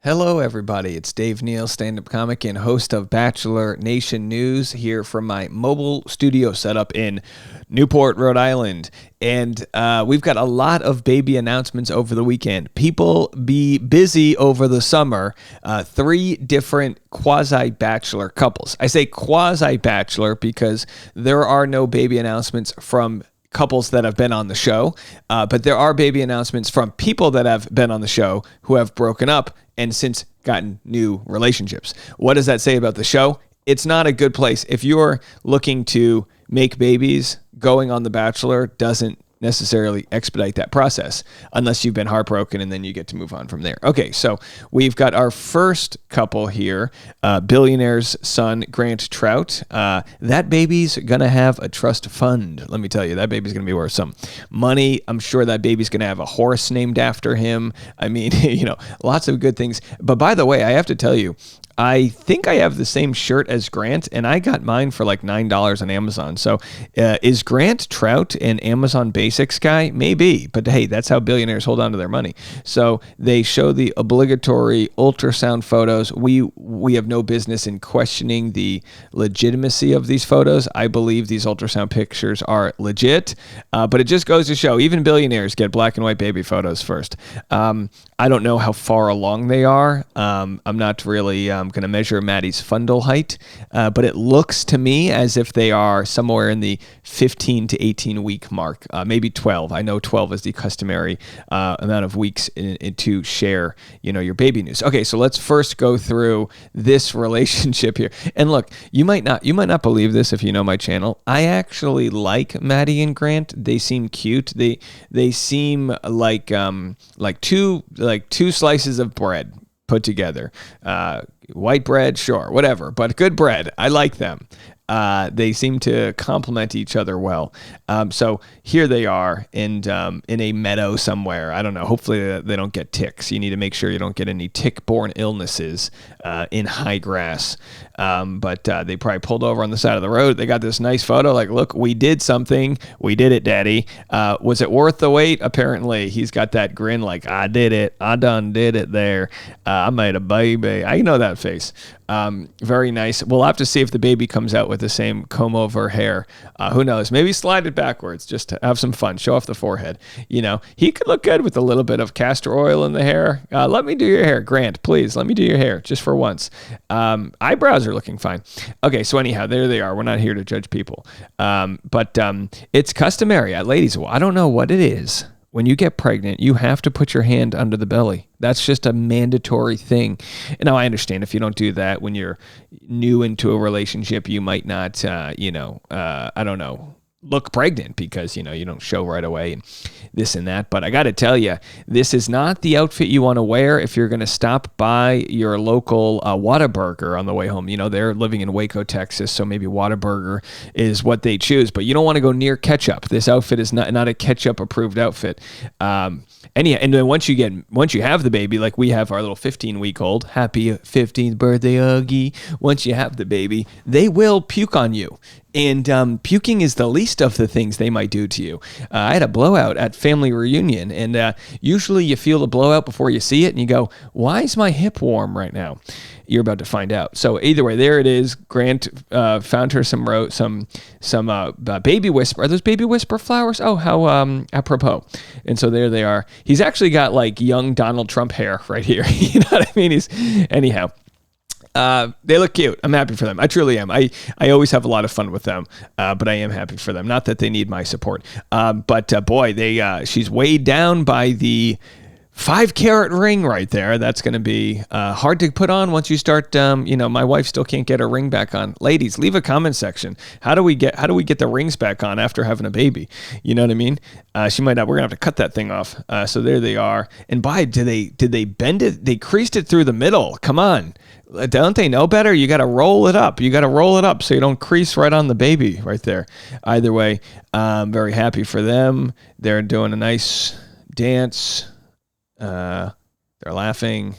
Hello, everybody. It's Dave Neal, stand-up comic and host of Bachelor Nation News, here from my mobile studio setup in Newport, Rhode Island. And we've got a lot of baby announcements over the weekend. People be busy over the summer. 3 different quasi-bachelor couples. I say quasi-bachelor because there are no baby announcements from couples that have been on the show, but there are baby announcements from people that have been on the show who have broken up and since gotten new relationships. What does that say about the show? It's not a good place. If you're looking to make babies, going on The Bachelor doesn't necessarily expedite that process unless you've been heartbroken and then you get to move on from there. Okay, so we've got our first couple here, billionaire's son, Grant Trout. That baby's gonna have a trust fund. Let me tell you, that baby's gonna be worth some money. I'm sure that baby's gonna have a horse named after him. I mean, lots of good things. But by the way, I have to tell you, I think I have the same shirt as Grant, and I got mine for like $9 on Amazon. So is Grant Trout an Amazon Basics guy? Maybe, but hey, that's how billionaires hold on to their money. So they show the obligatory ultrasound photos. We have no business in questioning the legitimacy of these photos. I believe these ultrasound pictures are legit, but it just goes to show even billionaires get black and white baby photos first. I don't know how far along they are. I'm not really going to measure Maddie's fundal height, but it looks to me as if they are somewhere in the 15 to 18 week mark, maybe 12. I know 12 is the customary amount of weeks to share, your baby news. Okay, so let's first go through this relationship here. And look, you might not believe this if you know my channel. I actually like Maddie and Grant. They seem cute. They seem like two slices of bread put together. White bread, sure, whatever, but good bread. I like them. They seem to complement each other well. So here they are in a meadow somewhere. I don't know. Hopefully they don't get ticks. You need to make sure you don't get any tick-borne illnesses in high grass. But they probably pulled over on the side of the road. They got this nice photo. Like, look, we did something. We did it, Daddy. Was it worth the wait? Apparently. He's got that grin like, I did it. I done did it there. I made a baby. I know that face. Very nice. We'll have to see if the baby comes out with the same comb over hair. Who knows? Maybe slide it backwards just to have some fun. Show off the forehead. He could look good with a little bit of castor oil in the hair. Let me do your hair, Grant. Please, let me do your hair just for once. Eyebrows are looking fine. Okay, so anyhow, there they are. We're not here to judge people. But it's customary at ladies. Well, I don't know what it is. When you get pregnant, you have to put your hand under the belly. That's just a mandatory thing. And now I understand if you don't do that when you're new into a relationship, you might not, I don't know, look pregnant because, you don't show right away and this and that. But I got to tell you, this is not the outfit you want to wear if you're going to stop by your local Whataburger on the way home. They're living in Waco, Texas, so maybe Whataburger is what they choose. But you don't want to go near ketchup. This outfit is not a ketchup-approved outfit. And then once you have the baby, like we have our little 15-week-old, happy 15th birthday, Augie. Once you have the baby, they will puke on you. And puking is the least of the things they might do to you. I had a blowout at family reunion, and usually you feel the blowout before you see it, and you go, why is my hip warm right now? You're about to find out. So either way, there it is. Grant found her some baby whisper. Are those baby whisper flowers? Oh, how apropos. And so there they are. He's actually got like young Donald Trump hair right here. You know what I mean? Anyhow. They look cute. I'm happy for them. I truly am. I always have a lot of fun with them, but I am happy for them. Not that they need my support. But boy, she's weighed down by the 5-carat ring right there. That's going to be hard to put on once you start. My wife still can't get her ring back on. Ladies, leave a comment section. How do we get the rings back on after having a baby? You know what I mean? She might not. We're gonna have to cut that thing off. So there they are. And did they bend it? They creased it through the middle. Come on. Don't they know better? You got to roll it up. You got to roll it up so you don't crease right on the baby right there. Either way, I'm very happy for them. They're doing a nice dance. They're laughing.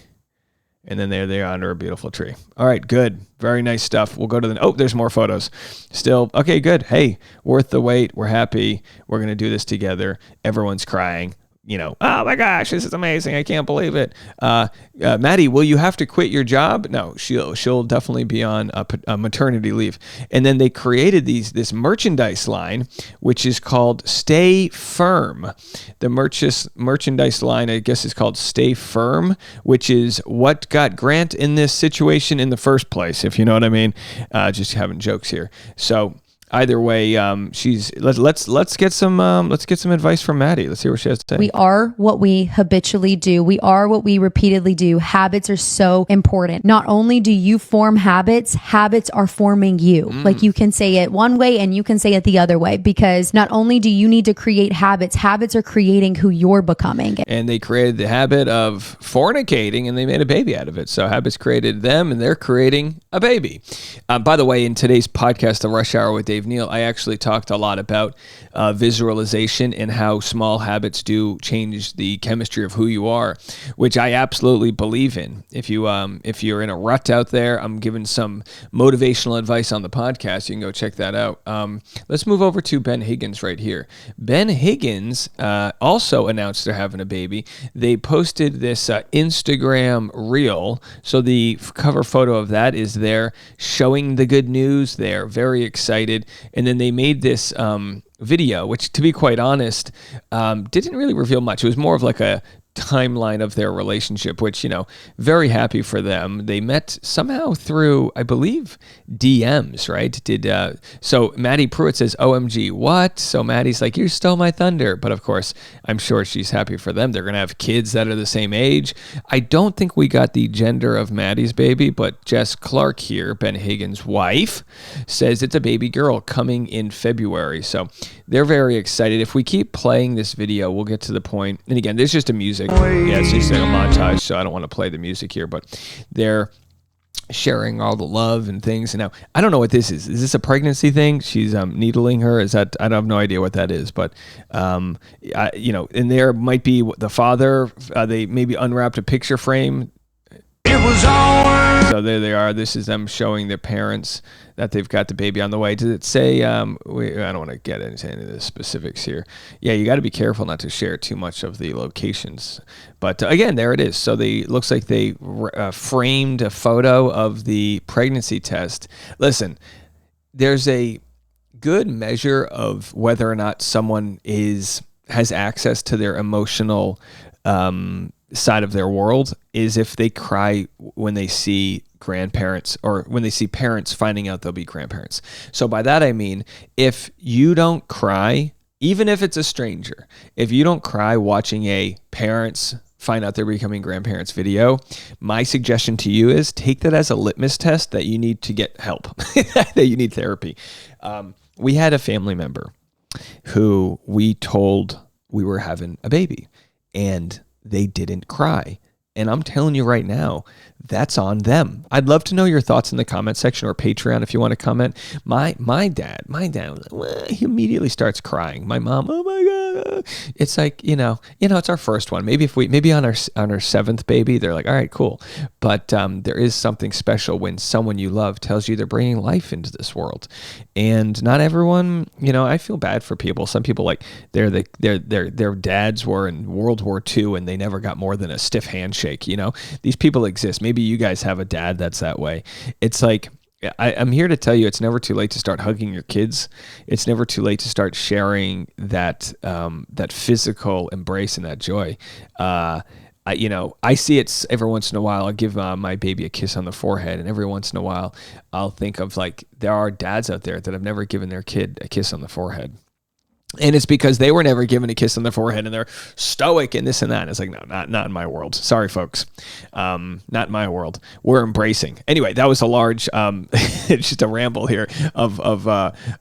And then there they are under a beautiful tree. All right, good. Very nice stuff. We'll go to there's more photos. Still, okay, good. Hey, worth the wait. We're happy. We're going to do this together. Everyone's crying. oh my gosh, this is amazing. I can't believe it. Maddie, will you have to quit your job? No, she'll definitely be on a maternity leave. And then they created this merchandise line, which is called Stay Firm. The merchandise line, I guess, is called Stay Firm, which is what got Grant in this situation in the first place, if you know what I mean. Just having jokes here. So either way, let's get some advice from Maddie. Let's hear what she has to say. We are what we habitually do. We are what we repeatedly do. Habits are so important. Not only do you form habits are forming you. Like, you can say it one way and you can say it the other way, because not only do you need to create habits are creating who you're becoming. And they created the habit of fornicating and they made a baby out of it. So habits created them and they're creating a baby. By the way, in today's podcast, The Rush Hour with Dave Neal, I actually talked a lot about visualization and how small habits do change the chemistry of who you are, which I absolutely believe in. If you're in a rut out there, I'm giving some motivational advice on the podcast. You can go check that out. Let's move over to Ben Higgins right here. Ben Higgins also announced they're having a baby. They posted this Instagram reel. So the cover photo of that is there showing the good news. They're very excited. And then they made this video, which, to be quite honest, didn't really reveal much. It was more of like a timeline of their relationship, which, very happy for them. They met somehow through, I believe, DMs, right? So Madi Prewett says, OMG, what? So Maddie's like, you stole my thunder. But of course, I'm sure she's happy for them. They're going to have kids that are the same age. I don't think we got the gender of Maddie's baby, but Jess Clark here, Ben Higgins' wife, says it's a baby girl coming in February. So they're very excited. If we keep playing this video, we'll get to the point. And again, there's just a music. Yeah, it's just like a montage, so I don't want to play the music here, but they're sharing all the love and things. And now, I don't know what this is. Is this a pregnancy thing? She's needling her. Is that? I have no idea what that is, but and there might be the father. They maybe unwrapped a picture frame. It was ours. So there they are. This is them showing their parents that they've got the baby on the way. Does it say, I don't want to get into any of the specifics here. Yeah, you got to be careful not to share too much of the locations. But again, there it is. So looks like they framed a photo of the pregnancy test. Listen, there's a good measure of whether or not someone has access to their emotional side of their world is if they cry when they see grandparents or when they see parents finding out they'll be grandparents. So by that I mean, if you don't cry, even if it's a stranger, if you don't cry watching a parents find out they're becoming grandparents video, my suggestion to you is take that as a litmus test that you need to get help, that you need therapy. We had a family member who we told we were having a baby and they didn't cry. And I'm telling you right now, that's on them. I'd love to know your thoughts in the comment section or Patreon if you want to comment. My dad, he immediately starts crying. My mom, oh my God. It's like, it's our first one. Maybe on our seventh baby, they're like, all right, cool. But there is something special when someone you love tells you they're bringing life into this world. And not everyone, I feel bad for people. Some people, like, their dads were in World War II and they never got more than a stiff handshake. These people exist. Maybe you guys have a dad that's that way. It's like, I'm here to tell you, it's never too late to start hugging your kids. It's never too late to start sharing that physical embrace and that joy. I see it every once in a while. I'll give my baby a kiss on the forehead, and every once in a while, I'll think of, like, there are dads out there that have never given their kid a kiss on the forehead. And it's because they were never given a kiss on the forehead and they're stoic and this and that. And it's like, no, not in my world. Sorry, folks. Not in my world. We're embracing. Anyway, that was a large, it's just a ramble here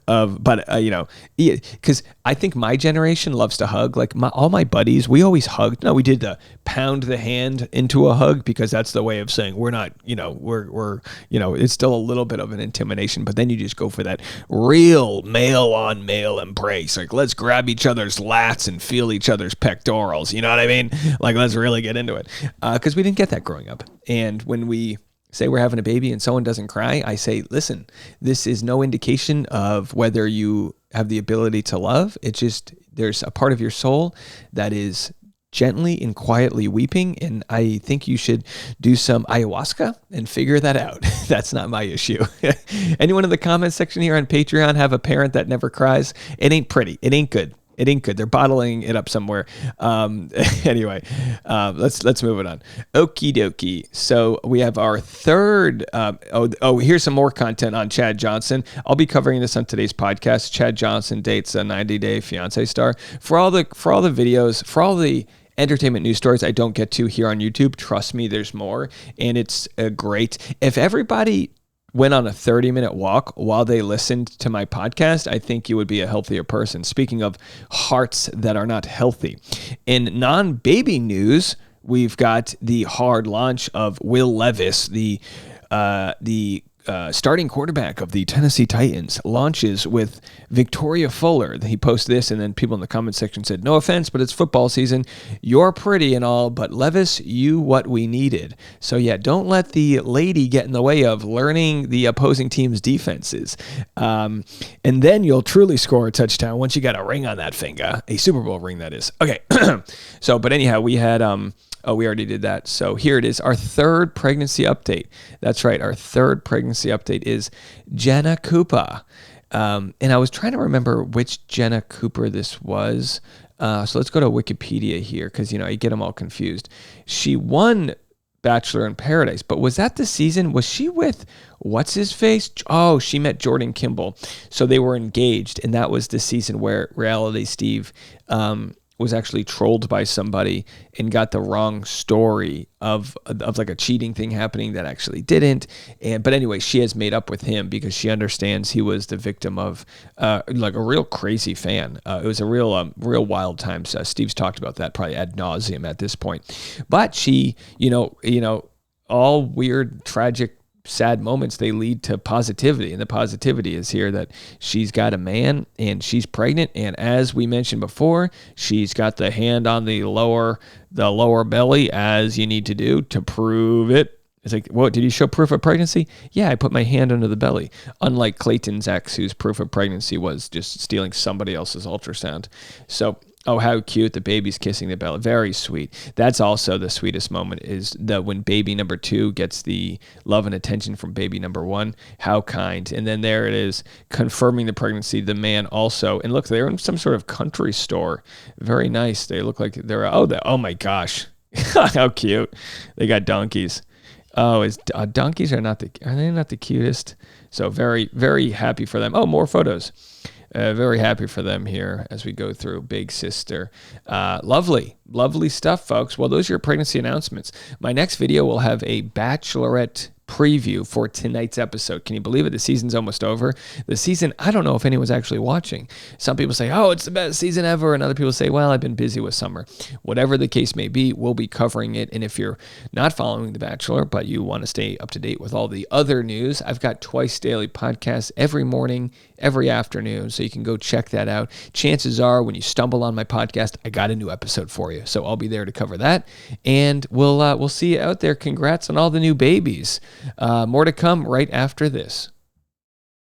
because I think my generation loves to hug. Like all my buddies, we always hugged. No, we did the pound the hand into a hug because that's the way of saying we're not, we're it's still a little bit of an intimidation, but then you just go for that real male on male embrace. Like, let's grab each other's lats and feel each other's pectorals. You know what I mean? Like, let's really get into it. Because we didn't get that growing up. And when we say we're having a baby and someone doesn't cry, I say, listen, this is no indication of whether you have the ability to love. It's just, there's a part of your soul that is gently and quietly weeping, and I think you should do some ayahuasca and figure that out. That's not my issue. Anyone in the comment section here on Patreon have a parent that never cries? It ain't pretty. It ain't good. It ain't good. They're bottling it up somewhere. Anyway, let's move it on. Okie dokie. So we have our third. Here's some more content on Chad Johnson. I'll be covering this on today's podcast. Chad Johnson dates a 90-day fiance star. For all the videos, for all the entertainment news stories I don't get to here on YouTube, trust me, there's more, and it's great. If everybody went on a 30-minute walk while they listened to my podcast, I think you would be a healthier person. Speaking of hearts that are not healthy. In non-baby news, we've got the hard launch of Will Levis, the starting quarterback of the Tennessee Titans, launches with Victoria Fuller. He posted this, and then people in the comment section said, no offense, but it's football season. You're pretty and all, but Levis, you what we needed. So yeah, don't let the lady get in the way of learning the opposing team's defenses. And then you'll truly score a touchdown once you got a ring on that finger. A Super Bowl ring, that is. Okay. But anyhow, we had... we already did that. So here it is, our third pregnancy update. That's right, our third pregnancy update is Jenna Cooper. And I was trying to remember which Jenna Cooper this was. So let's go to Wikipedia here, because, I get them all confused. She won Bachelor in Paradise, but was that the season? Was she with what's-his-face? Oh, she met Jordan Kimball. So they were engaged, and that was the season where Reality Steve was actually trolled by somebody and got the wrong story of like a cheating thing happening that actually didn't. But anyway, she has made up with him because she understands he was the victim of like a real crazy fan. It was a real wild time. So Steve's talked about that probably ad nauseum at this point. But she, all weird, tragic, sad moments, they lead to positivity, and the positivity is here that she's got a man and she's pregnant, and as we mentioned before, she's got the hand on the lower belly, as you need to do to prove it. It's like, what, did you show proof of pregnancy? Yeah, I put my hand under the belly. Unlike Clayton's ex, whose proof of pregnancy was just stealing somebody else's ultrasound. So, oh, how cute, the baby's kissing the belly. Very sweet. That's also the sweetest moment, is when baby number 2 gets the love and attention from baby number 1. How kind. And then there it is, confirming the pregnancy. The man also, and look, they're in some sort of country store. Very nice. They look like they're, oh my gosh. How cute. They got donkeys. Oh, donkeys are they not the cutest? So very, very happy for them. Oh, more photos. Very happy for them here as we go through Big Sister. Lovely stuff, folks. Well, those are your pregnancy announcements. My next video will have a Bachelorette preview for tonight's episode. Can you believe it? The season's almost over. The season, I don't know if anyone's actually watching. Some people say, oh, it's the best season ever. And other people say, well, I've been busy with summer. Whatever the case may be, we'll be covering it. And if you're not following The Bachelor, but you want to stay up to date with all the other news, I've got twice daily podcasts every morning, every afternoon. So you can go check that out. Chances are when you stumble on my podcast, I got a new episode for you. So I'll be there to cover that. And we'll see you out there. Congrats on all the new babies. More to come right after this.